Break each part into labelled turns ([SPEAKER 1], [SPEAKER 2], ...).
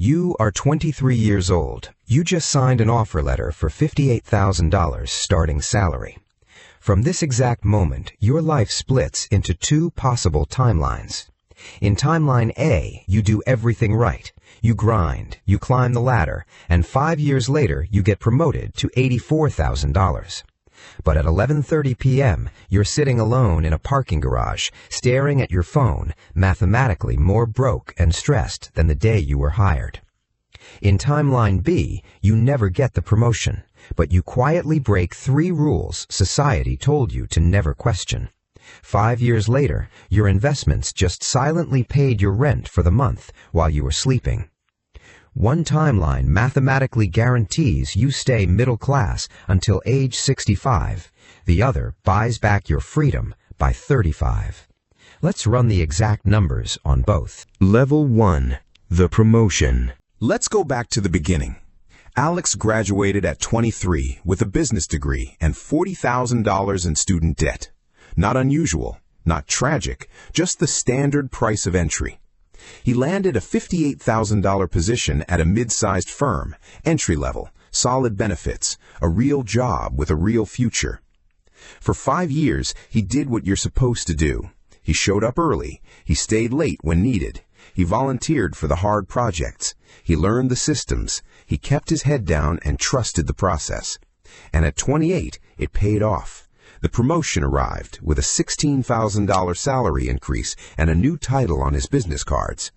[SPEAKER 1] You are 23 years old. You just signed an offer letter for $58,000 starting salary. From this exact moment, your life splits into two possible timelines. In timeline A, you do everything right. You grind, you climb the ladder, and 5 years later, you get promoted to $84,000. But at 11:30 p.m., you're sitting alone in a parking garage, staring at your phone, mathematically more broke and stressed than the day you were hired. In timeline B, you never get the promotion, but you quietly break 3 rules society told you to never question. 5 years later, your investments just silently paid your rent for the month while you were sleeping. One timeline mathematically guarantees you stay middle class until age 65. The other buys back your freedom by 35. Let's run the exact numbers on both. Level 1. The promotion.
[SPEAKER 2] Let's go back to the beginning. Alex graduated at 23 with a business degree and $40,000 in student debt. Not unusual, not tragic, just the standard price of entry. He landed a $58,000 position at a mid-sized firm, entry level, solid benefits, a real job with a real future. For 5 years, he did what you're supposed to do. He showed up early. He stayed late when needed. He volunteered for the hard projects. He learned the systems. He kept his head down and trusted the process. And at 28, it paid off. The promotion arrived with a $16,000 salary increase and a new title on his business cards.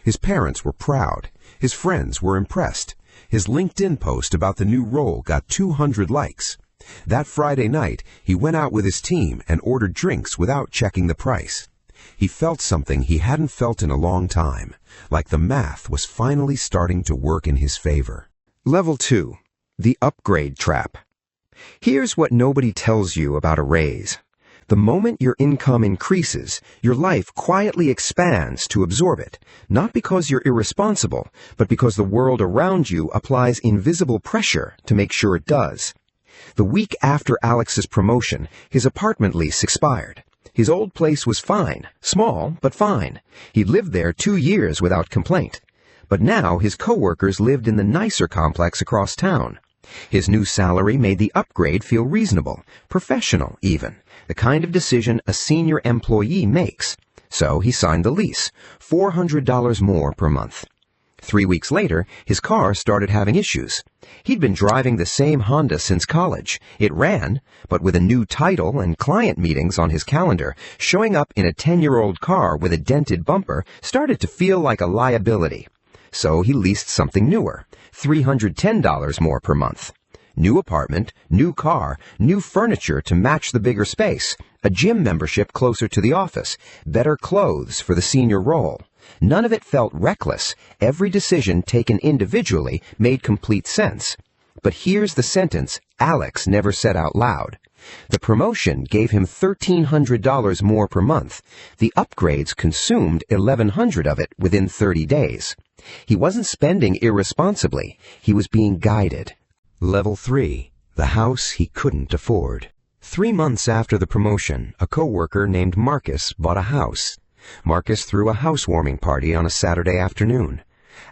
[SPEAKER 2] His parents were proud. His friends were impressed. His LinkedIn post about the new role got 200 likes. That Friday night, he went out with his team and ordered drinks without checking the price. He felt something he hadn't felt in a long time, like the math was finally starting to work in his favor.
[SPEAKER 1] Level 2. The upgrade trap. Here's what nobody tells you about a raise. The moment your income increases, your life quietly expands to absorb it, not because you're irresponsible, but because the world around you applies invisible pressure to make sure it does. The week after Alex's promotion, his apartment lease expired. His old place was fine, small, but fine. He'd lived there 2 years without complaint. But now his coworkers lived in the nicer complex across town. His new salary made the upgrade feel reasonable, professional even, the kind of decision a senior employee makes. So he signed the lease, $400 more per month. 3 weeks later, his car started having issues. He'd been driving the same Honda since college. It ran, but with a new title and client meetings on his calendar, showing up in a 10-year-old car with a dented bumper started to feel like a liability. So he leased something newer, $310 more per month. New apartment, new car, new furniture to match the bigger space, a gym membership closer to the office, better clothes for the senior role. None of it felt reckless. Every decision taken individually made complete sense. But here's the sentence Alex never said out loud. The promotion gave him $1,300 more per month. The upgrades consumed $1,100 of it within 30 days. He wasn't spending irresponsibly. He was being guided. Level 3. The house he couldn't afford. 3 months after the promotion, a coworker named Marcus bought a house. Marcus threw a housewarming party on a Saturday afternoon.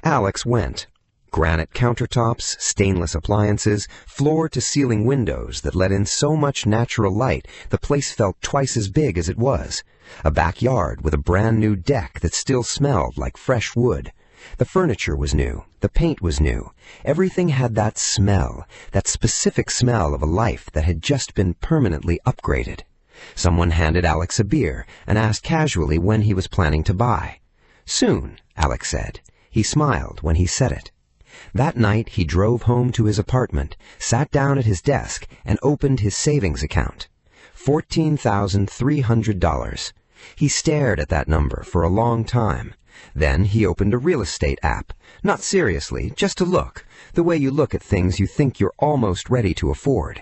[SPEAKER 1] Alex went. Granite countertops, stainless appliances, floor-to-ceiling windows that let in so much natural light the place felt twice as big as it was. A backyard with a brand-new deck that still smelled like fresh wood. The furniture was new. The paint was new. Everything had that smell, that specific smell of a life that had just been permanently upgraded. Someone handed Alex a beer and asked casually when he was planning to buy. Soon, Alex said. He smiled when he said it. That night, he drove home to his apartment, sat down at his desk, and opened his savings account. $14,300. He stared at that number for a long time. Then he opened a real estate app. Not seriously, just to look, the way you look at things you think you're almost ready to afford.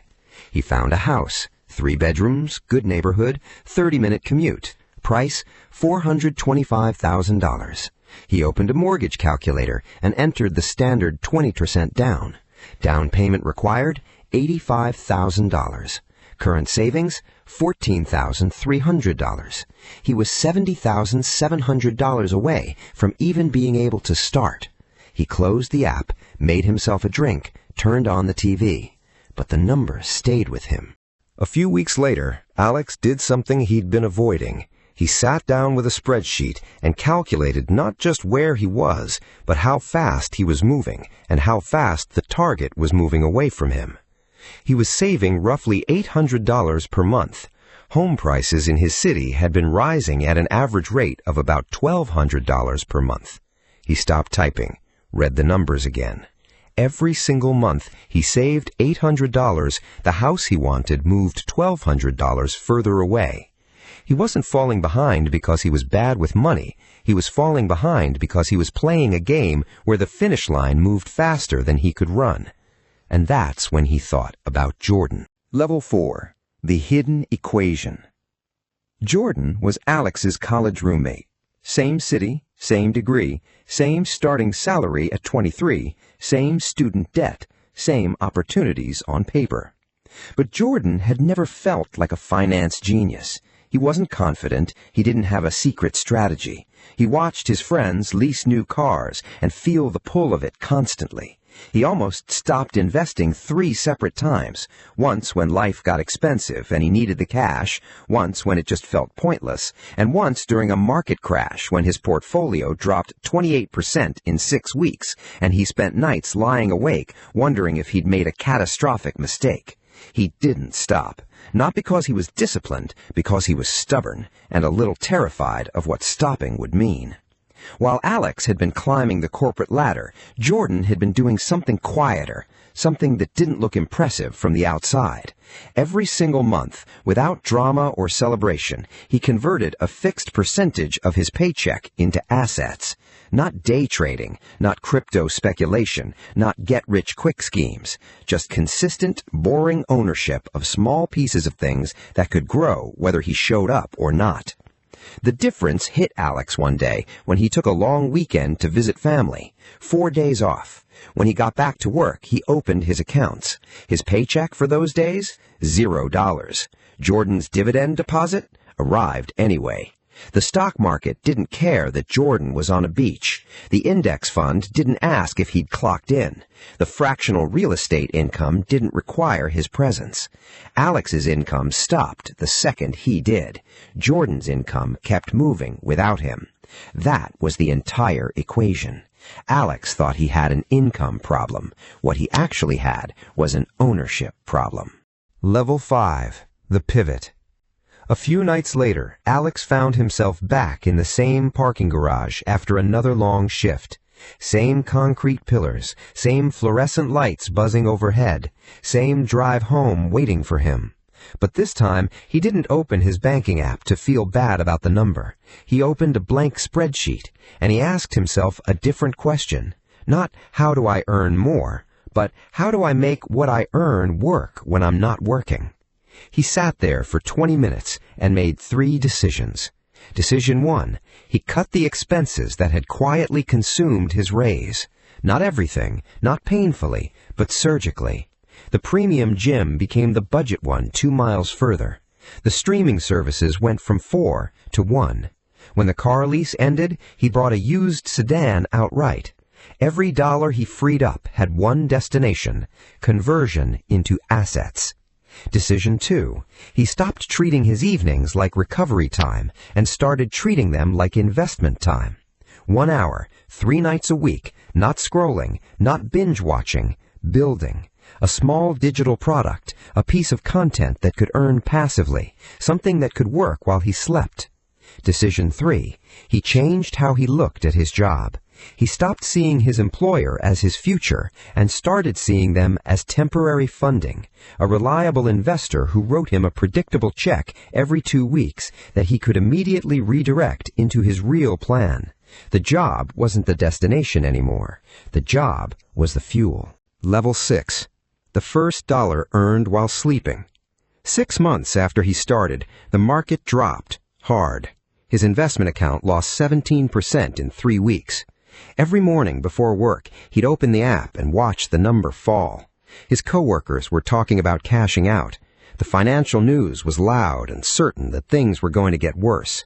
[SPEAKER 1] He found a house, 3 bedrooms, good neighborhood, 30-minute commute. Price, $425,000. He opened a mortgage calculator and entered the standard 20% down. Down payment required, $85,000. Current savings, $14,300. He was $70,700 away from even being able to start. He closed the app, made himself a drink, turned on the TV. But the number stayed with him. A few weeks later, Alex did something he'd been avoiding. He sat down with a spreadsheet and calculated not just where he was, but how fast he was moving and how fast the target was moving away from him. He was saving roughly $800 per month. Home prices in his city had been rising at an average rate of about $1,200 per month. He stopped typing, read the numbers again. Every single month he saved $800. The house he wanted moved $1,200 further away. He wasn't falling behind because he was bad with money. He was falling behind because he was playing a game where the finish line moved faster than he could run. And that's when he thought about Jordan. Level 4. The Hidden Equation. Jordan was Alex's college roommate. Same city, same degree, same starting salary at 23, same student debt, same opportunities on paper. But Jordan had never felt like a finance genius. He wasn't confident. He didn't have a secret strategy. He watched his friends lease new cars and feel the pull of it constantly. He almost stopped investing 3 separate times, once when life got expensive and he needed the cash, once when it just felt pointless, and once during a market crash when his portfolio dropped 28% in 6 weeks and he spent nights lying awake wondering if he'd made a catastrophic mistake. He didn't stop, not because he was disciplined, because he was stubborn and a little terrified of what stopping would mean. While Alex had been climbing the corporate ladder, Jordan had been doing something quieter, something that didn't look impressive from the outside. Every single month, without drama or celebration, he converted a fixed percentage of his paycheck into assets. Not day trading, not crypto speculation, not get-rich-quick schemes. Just consistent, boring ownership of small pieces of things that could grow whether he showed up or not. The difference hit Alex one day when he took a long weekend to visit family. 4 days off. When he got back to work, he opened his accounts. His paycheck for those days? $0. Jordan's dividend deposit? Arrived anyway. The stock market didn't care that Jordan was on a beach. The index fund didn't ask if he'd clocked in. The fractional real estate income didn't require his presence. Alex's income stopped the second he did. Jordan's income kept moving without him. That was the entire equation. Alex thought he had an income problem. What he actually had was an ownership problem. Level 5. The Pivot. A few nights later, Alex found himself back in the same parking garage after another long shift. Same concrete pillars, same fluorescent lights buzzing overhead, same drive home waiting for him. But this time, he didn't open his banking app to feel bad about the number. He opened a blank spreadsheet, and he asked himself a different question. Not, how do I earn more, but how do I make what I earn work when I'm not working? He sat there for 20 minutes and made 3 decisions. Decision 1, he cut the expenses that had quietly consumed his raise. Not everything, not painfully, but surgically. The premium gym became the budget one 2 miles further. The streaming services went from 4 to 1. When the car lease ended, he bought a used sedan outright. Every dollar he freed up had one destination: conversion into assets. Decision 2. He stopped treating his evenings like recovery time and started treating them like investment time. 1 hour, 3 nights a week, not scrolling, not binge-watching, building. A small digital product, a piece of content that could earn passively, something that could work while he slept. Decision 3. He changed how he looked at his job. He stopped seeing his employer as his future and started seeing them as temporary funding, a reliable investor who wrote him a predictable check every 2 weeks that he could immediately redirect into his real plan. The job wasn't the destination anymore. The job was the fuel. Level 6. The first dollar earned while sleeping. 6 months after he started, the market dropped hard. His investment account lost 17% in 3 weeks. Every morning before work, he'd open the app and watch the number fall. His coworkers were talking about cashing out. The financial news was loud and certain that things were going to get worse.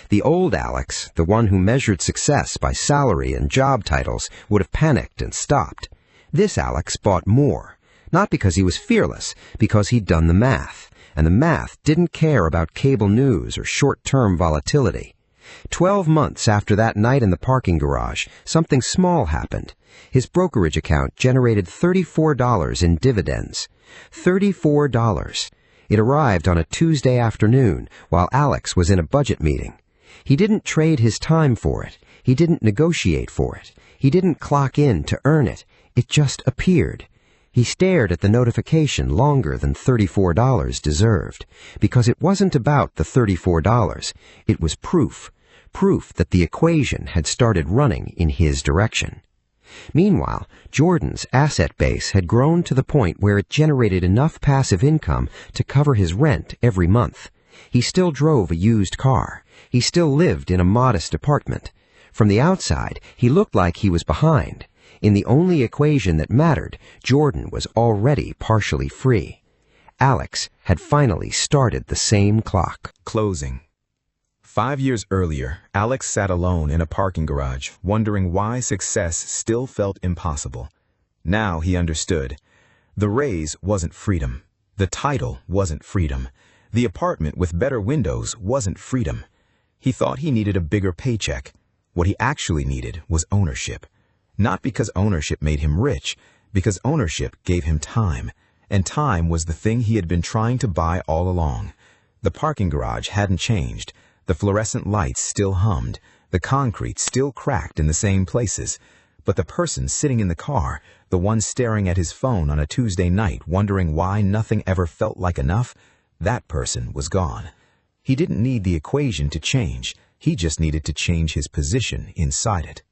[SPEAKER 1] The old Alex, the one who measured success by salary and job titles, would have panicked and stopped. This Alex bought more, not because he was fearless, because he'd done the math, and the math didn't care about cable news or short-term volatility. 12 months after that night in the parking garage, something small happened. His brokerage account generated $34 in dividends. $34. It arrived on a Tuesday afternoon while Alex was in a budget meeting. He didn't trade his time for it. He didn't negotiate for it. He didn't clock in to earn it. It just appeared. He stared at the notification longer than $34 deserved, because it wasn't about the $34. It was proof that the equation had started running in his direction. Meanwhile, Jordan's asset base had grown to the point where it generated enough passive income to cover his rent every month. He still drove a used car. He still lived in a modest apartment. From the outside, he looked like he was behind. In the only equation that mattered, Jordan was already partially free. Alex had finally started the same clock.
[SPEAKER 2] Closing. 5 years earlier, Alex sat alone in a parking garage, wondering why success still felt impossible. Now he understood. The raise wasn't freedom. The title wasn't freedom. The apartment with better windows wasn't freedom. He thought he needed a bigger paycheck. What he actually needed was ownership. Not because ownership made him rich, because ownership gave him time. And time was the thing he had been trying to buy all along. The parking garage hadn't changed. The fluorescent lights still hummed. The concrete still cracked in the same places. But the person sitting in the car, the one staring at his phone on a Tuesday night wondering why nothing ever felt like enough, that person was gone. He didn't need the equation to change. He just needed to change his position inside it.